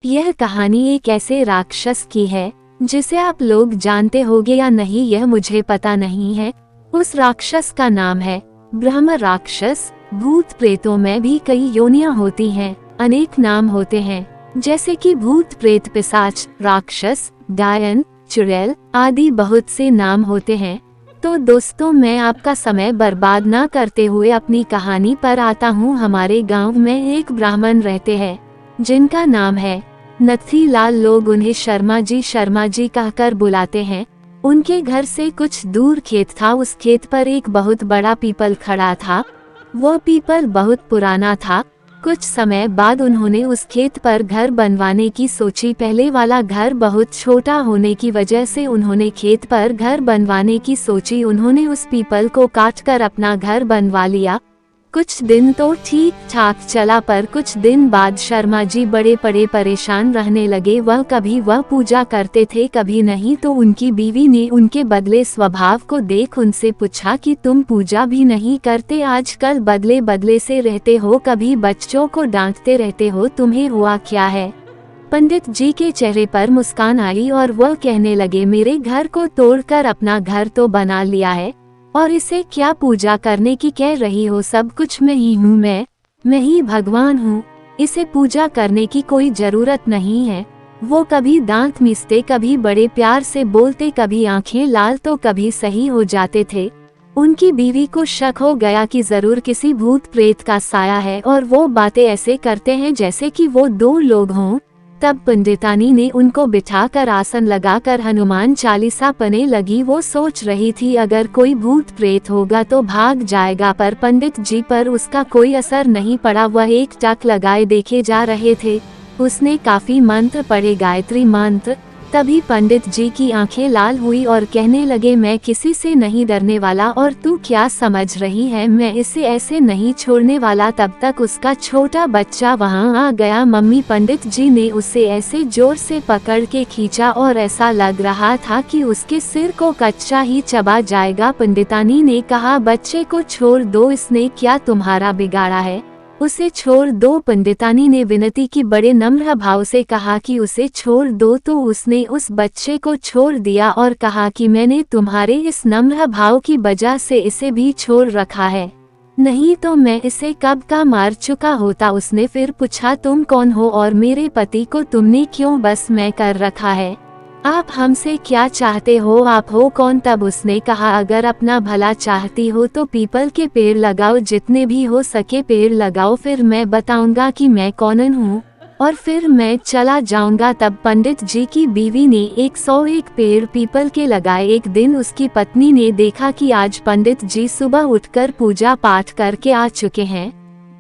यह कहानी एक ऐसे राक्षस की है जिसे आप लोग जानते होंगे या नहीं यह मुझे पता नहीं है। उस राक्षस का नाम है ब्रह्म राक्षस। भूत प्रेतों में भी कई योनियां होती हैं, अनेक नाम होते हैं, जैसे कि भूत प्रेत पिशाच राक्षस डायन चुड़ैल आदि बहुत से नाम होते हैं। तो दोस्तों, मैं आपका समय बर्बाद ना करते हुए अपनी कहानी पर आता हूँ। हमारे गांव में एक ब्राह्मण रहते हैं जिनका नाम है नथीलाल। लोग उन्हें शर्मा जी कहकर बुलाते हैं। उनके घर से कुछ दूर खेत था। उस खेत पर एक बहुत बड़ा पीपल खड़ा था। वह पीपल बहुत पुराना था। कुछ समय बाद उन्होंने उस खेत पर घर बनवाने की सोची। पहले वाला घर बहुत छोटा होने की वजह से उन्होंने खेत पर घर बनवाने की सोची। उन्होंने उस पीपल को काटकर अपना घर बनवा लिया। कुछ दिन तो ठीक ठाक चला, पर कुछ दिन बाद शर्मा जी बड़े परेशान रहने लगे। कभी वह पूजा करते थे, कभी नहीं। तो उनकी बीवी ने उनके बदले स्वभाव को देख उनसे पूछा कि तुम पूजा भी नहीं करते, आजकल बदले से रहते हो, कभी बच्चों को डांटते रहते हो, तुम्हें हुआ क्या है? पंडित जी के चेहरे पर मुस्कान आई और वह कहने लगे, मेरे घर को तोड़कर अपना घर तो बना लिया है, और इसे क्या पूजा करने की कह रही हो? सब कुछ मैं ही हूँ, मैं ही भगवान हूँ। इसे पूजा करने की कोई जरूरत नहीं है। वो कभी दांत मीसते, कभी बड़े प्यार से बोलते, कभी आंखें लाल तो कभी सही हो जाते थे। उनकी बीवी को शक हो गया कि जरूर किसी भूत प्रेत का साया है और वो बातें ऐसे करते हैं जैसे कि वो दो लोग हों। तब पंडितानी ने उनको बिठाकर आसन लगाकर हनुमान चालीसा पढ़ने लगी। वो सोच रही थी अगर कोई भूत प्रेत होगा तो भाग जाएगा, पर पंडित जी पर उसका कोई असर नहीं पड़ा। वह एक टक लगाए देखे जा रहे थे। उसने काफी मंत्र पढ़े, गायत्री मंत्र। तभी पंडित जी की आंखें लाल हुई और कहने लगे, मैं किसी से नहीं डरने वाला, और तू क्या समझ रही है? मैं इसे ऐसे नहीं छोड़ने वाला। तब तक उसका छोटा बच्चा वहां आ गया। मम्मी, पंडित जी ने उसे ऐसे जोर से पकड़ के खींचा और ऐसा लग रहा था कि उसके सिर को कच्चा ही चबा जाएगा। पंडितानी ने कहा, बच्चे को छोड़ दो, इसने क्या तुम्हारा बिगाड़ा है? उसे छोड़ दो। पंडितानी ने विनती की, बड़े नम्र भाव से कहा कि उसे छोड़ दो। तो उसने उस बच्चे को छोड़ दिया और कहा कि मैंने तुम्हारे इस नम्र भाव की वजह से इसे भी छोड़ रखा है, नहीं तो मैं इसे कब का मार चुका होता। उसने फिर पूछा, तुम कौन हो और मेरे पति को तुमने क्यों बस में कर रखा है? आप हमसे क्या चाहते हो? आप हो कौन? तब उसने कहा, अगर अपना भला चाहती हो तो पीपल के पेड़ लगाओ, जितने भी हो सके पेड़ लगाओ, फिर मैं बताऊंगा कि मैं कौन हूँ और फिर मैं चला जाऊंगा। तब पंडित जी की बीवी ने 101 पेड़ पीपल के लगाए। एक दिन उसकी पत्नी ने देखा कि आज पंडित जी सुबह उठकर पूजा पाठ करके आ चुके हैं।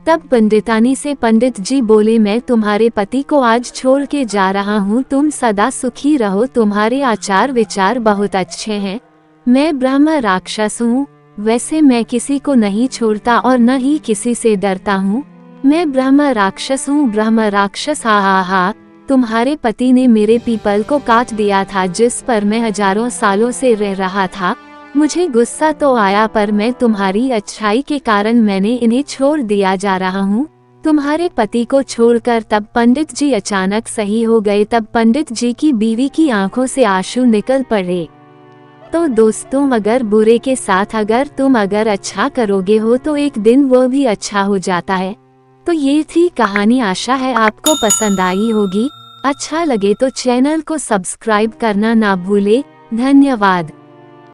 तब पंडितानी से पंडित जी बोले, मैं तुम्हारे पति को आज छोड़ के जा रहा हूँ, तुम सदा सुखी रहो, तुम्हारे आचार विचार बहुत अच्छे हैं। मैं ब्रह्म राक्षस हूँ, वैसे मैं किसी को नहीं छोड़ता और न ही किसी से डरता हूँ। मैं ब्रह्म राक्षस हूँ। ब्रह्म राक्षस, हा, तुम्हारे पति ने मेरे पीपल को काट दिया था जिस पर मैं हजारों सालों से रह रहा था। मुझे गुस्सा तो आया, पर मैं तुम्हारी अच्छाई के कारण मैंने इन्हें छोड़ दिया जा रहा हूँ, तुम्हारे पति को छोड़कर। तब पंडित जी अचानक सही हो गए। तब पंडित जी की बीवी की आंखों से आंसू निकल पड़े। तो दोस्तों, अगर बुरे के साथ तुम अच्छा करोगे हो तो एक दिन वो भी अच्छा हो जाता है। तो ये थी कहानी। आशा है आपको पसंद आई होगी। अच्छा लगे तो चैनल को सब्सक्राइब करना ना भूले। धन्यवाद।